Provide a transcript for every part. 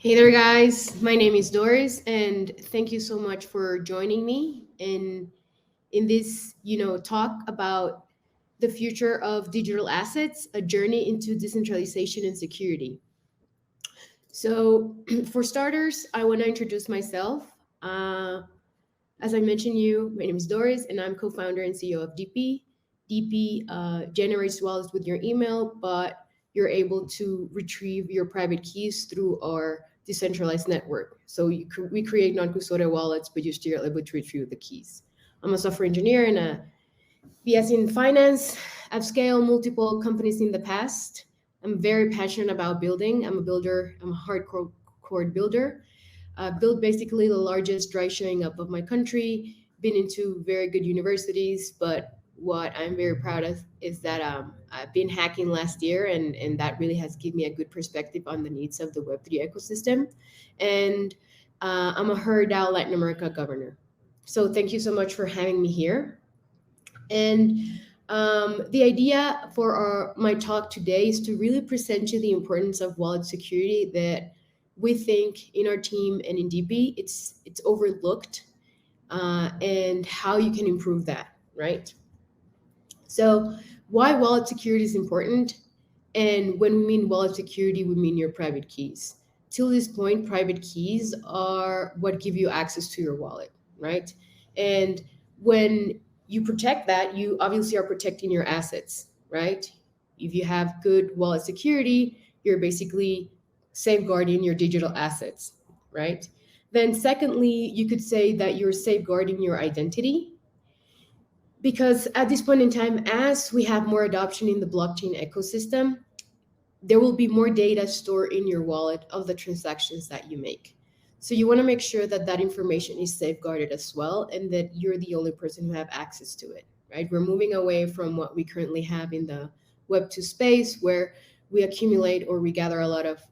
Hey there, guys. My name is Doris, and thank you so much for joining me in this, talk about the future of digital assets, a journey into decentralization and security. So, for starters, I want to introduce myself. As I mentioned, my name is Doris, and I'm co-founder and CEO of Dippi. Dippi generates wallets with your email, but you're able to retrieve your private keys through our decentralized network. So we create non-custodial wallets, but you're still able to retrieve the keys. I'm a software engineer and a BS in finance. I've scaled multiple companies in the past. I'm very passionate about building. I'm a builder. I'm a hardcore core builder. Built basically the largest dry showing up of my country. Been into very good universities, but what I'm very proud of is that I've been hacking last year, and that really has given me a good perspective on the needs of the Web3 ecosystem. And I'm a HERDAO Latin America governor. So thank you so much for having me here. And the idea for my talk today is to really present you the importance of wallet security that we think in our team and in DB it's overlooked, and how you can improve that, right? So why wallet security is important, and when we mean wallet security, we mean your private keys. Till this point, private keys are what give you access to your wallet, right? And when you protect that, you obviously are protecting your assets, right? If you have good wallet security, you're basically safeguarding your digital assets, right? Then, secondly, you could say that you're safeguarding your identity, because at this point in time, as we have more adoption in the blockchain ecosystem, there will be more data stored in your wallet of the transactions that you make. So you want to make sure that that information is safeguarded as well, and that you're the only person who have access to it, right? We're moving away from what we currently have in the Web2 space, where we accumulate or we gather a lot of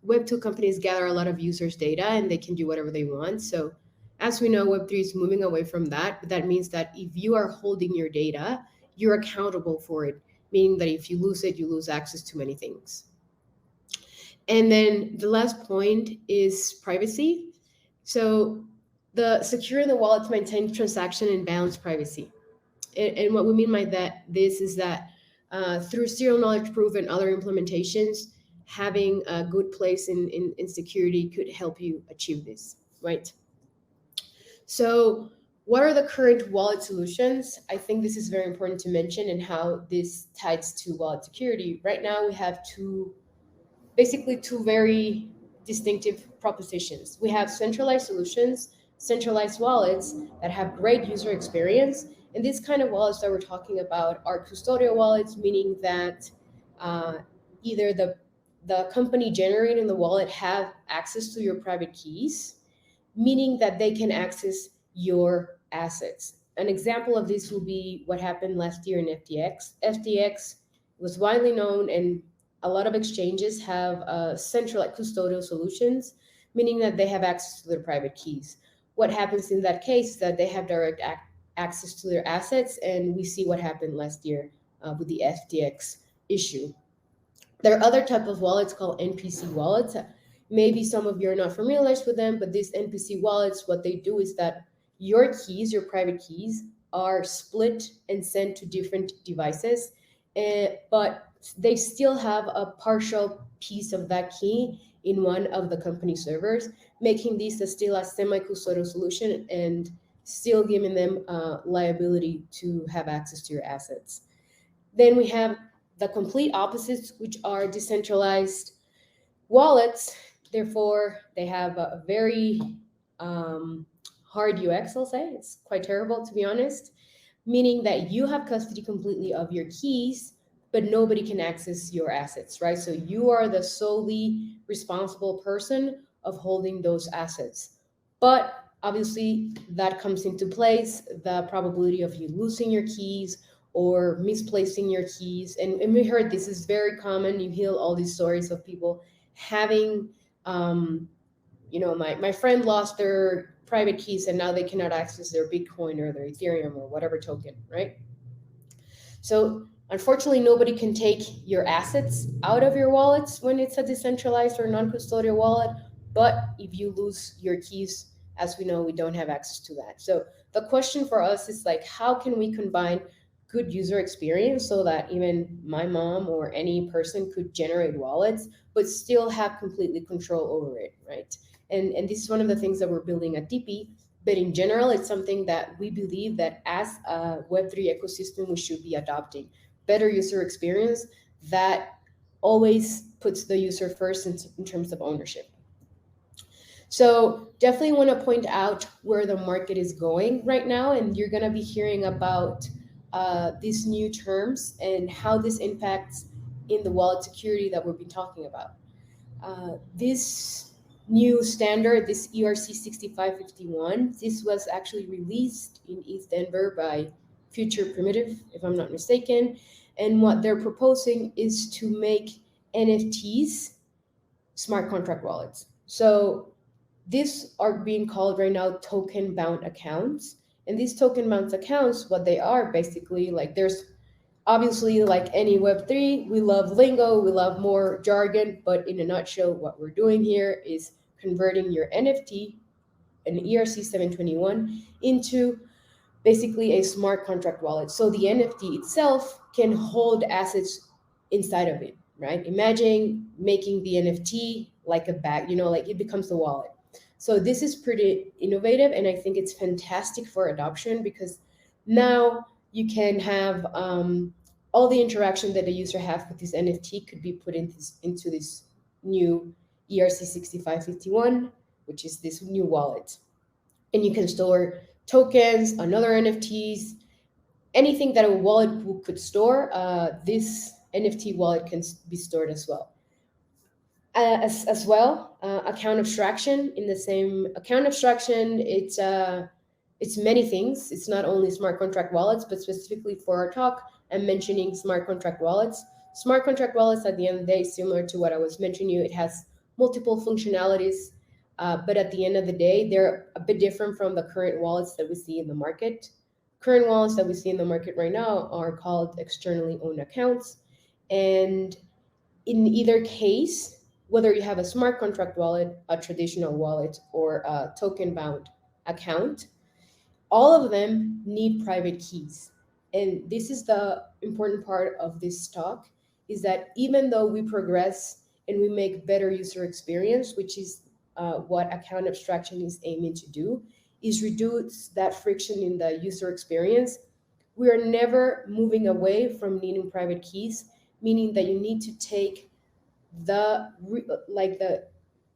Web2 companies gather a lot of users' data and they can do whatever they want. So as we know, Web3 is moving away from that. But that means that if you are holding your data, you're accountable for it, meaning that if you lose it, you lose access to many things. And then the last point is privacy. So the securing the wallet to maintain transaction and balance privacy. And what we mean by this is that through serial knowledge proof and other implementations, having a good place in security could help you achieve this, right? So what are the current wallet solutions? I think this is very important to mention, and how this ties to wallet security. Right now, we have basically two very distinctive propositions. We have centralized solutions, centralized wallets that have great user experience. And these kind of wallets that we're talking about are custodial wallets, meaning that uh, either the company generating the wallet have access to your private keys, meaning that they can access your assets. An example of this will be what happened last year in FTX. FTX was widely known, and a lot of exchanges have centralized custodial solutions, meaning that they have access to their private keys. What happens in that case is that they have direct access to their assets, and we see what happened last year with the FTX issue. There are other type of wallets called NPC wallets. Maybe some of you are not familiar with them, but these NPC wallets, what they do is that your keys, your private keys, are split and sent to different devices, but they still have a partial piece of that key in one of the company servers, making this still a semi-custodial solution and still giving them liability to have access to your assets. Then we have the complete opposites, which are decentralized wallets. Therefore, they have a very hard UX, I'll say. It's quite terrible, to be honest, meaning that you have custody completely of your keys, but nobody can access your assets, right? So you are the solely responsible person of holding those assets. But obviously, that comes into place the probability of you losing your keys or misplacing your keys. And we heard this is very common. You hear all these stories of people having, my friend lost their private keys and now they cannot access their Bitcoin or their Ethereum or whatever token, right? So Unfortunately, nobody can take your assets out of your wallets when it's a decentralized or non-custodial wallet. But if you lose your keys, as we know, we don't have access to that. So the question for us is like, how can we combine good user experience so that even my mom or any person could generate wallets, but still have completely control over it, right? And this is one of the things that we're building at Dippi. But in general, it's something that we believe that as a Web3 ecosystem, we should be adopting better user experience that always puts the user first in terms of ownership. So definitely want to point out where the market is going right now, and you're going to be hearing about these new terms and how this impacts in the wallet security that we've been talking about. This new standard, this ERC 6551, this was actually released in East Denver by Future Primitive, if I'm not mistaken. And what they're proposing is to make NFTs smart contract wallets. So these are being called right now token bound accounts. And these token bound accounts, what they are basically like, there's obviously, like any Web3, we love lingo, we love more jargon, but in a nutshell, what we're doing here is converting your NFT, an ERC 721, into basically a smart contract wallet. So the NFT itself can hold assets inside of it, right? Imagine making the NFT like a bag, like it becomes the wallet. So this is pretty innovative, and I think it's fantastic for adoption because now you can have all the interaction that the user has with this NFT could be put into this new ERC 6551, which is this new wallet. And you can store tokens, another NFTs, anything that a wallet could store, this NFT wallet can be stored as well. As well, account abstraction. In the same account abstraction, it's many things. It's not only smart contract wallets, but specifically for our talk, I'm mentioning smart contract wallets. Smart contract wallets, at the end of the day, similar to what I was mentioning you, it has multiple functionalities, but at the end of the day, they're a bit different from the current wallets that we see in the market. Current wallets that we see in the market right now are called externally owned accounts. And in either case, whether you have a smart contract wallet, a traditional wallet, or a token bound account, all of them need private keys. And this is the important part of this talk, is that even though we progress and we make better user experience, which is what account abstraction is aiming to do, is reduce that friction in the user experience. We are never moving away from needing private keys, meaning that you need to take the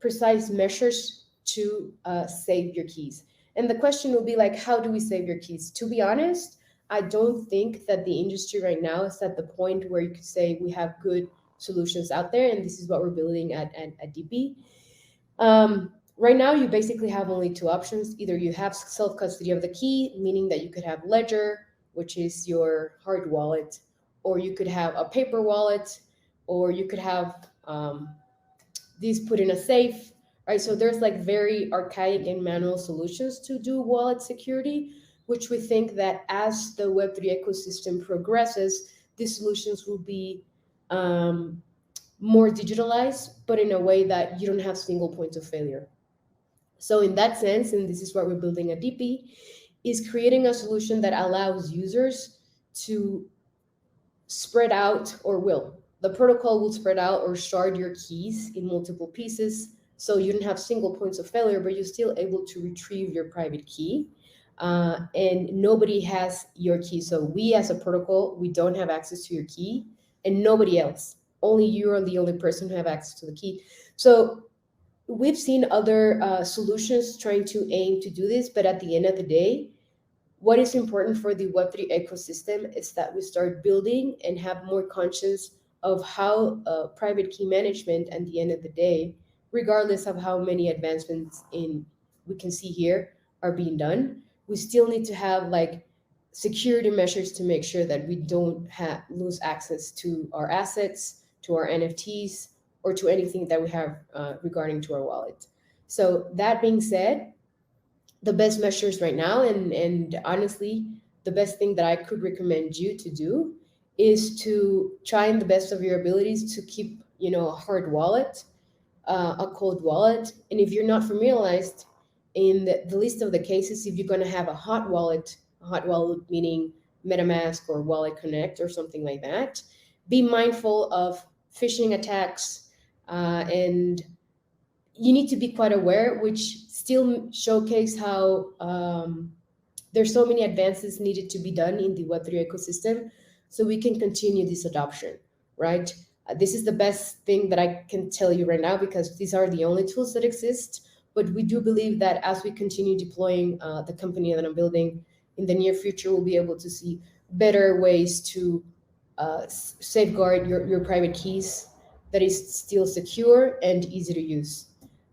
precise measures to save your keys. And the question will be like, how do we save your keys? To be honest, I don't think that the industry right now is at the point where you could say we have good solutions out there, and this is what we're building at Dippi. Right now, you basically have only two options. Either you have self-custody of the key, meaning that you could have Ledger, which is your hard wallet, or you could have a paper wallet, or you could have these put in a safe, right? So there's like very archaic and manual solutions to do wallet security, which we think that as the Web3 ecosystem progresses, these solutions will be more digitalized, but in a way that you don't have single points of failure. So in that sense, and this is what we're building at Dippi, is creating a solution that allows users to spread out, or the protocol will spread out or shard your keys in multiple pieces, so you don't have single points of failure, but you're still able to retrieve your private key, and nobody has your key. So we as a protocol, we don't have access to your key, and nobody else. Only you are the only person who have access to the key. So we've seen other solutions trying to aim to do this, but at the end of the day, what is important for the Web3 ecosystem is that we start building and have more conscience of how private key management at the end of the day, regardless of how many advancements we can see here are being done, we still need to have like security measures to make sure that we don't lose access to our assets, to our NFTs, or to anything that we have regarding to our wallet. So that being said, the best measures right now, and honestly, the best thing that I could recommend you to do is to try in the best of your abilities to keep, a hard wallet, a cold wallet. And if you're not familiarized, in the list of the cases, if you're going to have a hot wallet meaning MetaMask or Wallet Connect or something like that, be mindful of phishing attacks, and you need to be quite aware, which still showcase how there's so many advances needed to be done in the Web3 ecosystem so we can continue this adoption, right? This is the best thing that I can tell you right now because these are the only tools that exist. But we do believe that as we continue deploying the company that I'm building in the near future, we'll be able to see better ways to safeguard your private keys that is still secure and easy to use.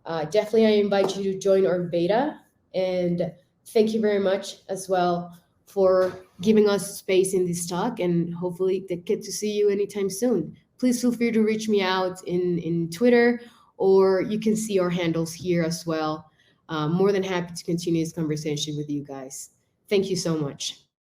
Definitely, I invite you to join our beta, and thank you very much as well for giving us space in this talk, and hopefully get to see you anytime soon. Please feel free to reach me out in Twitter, or you can see our handles here as well. More than happy to continue this conversation with you guys. Thank you so much.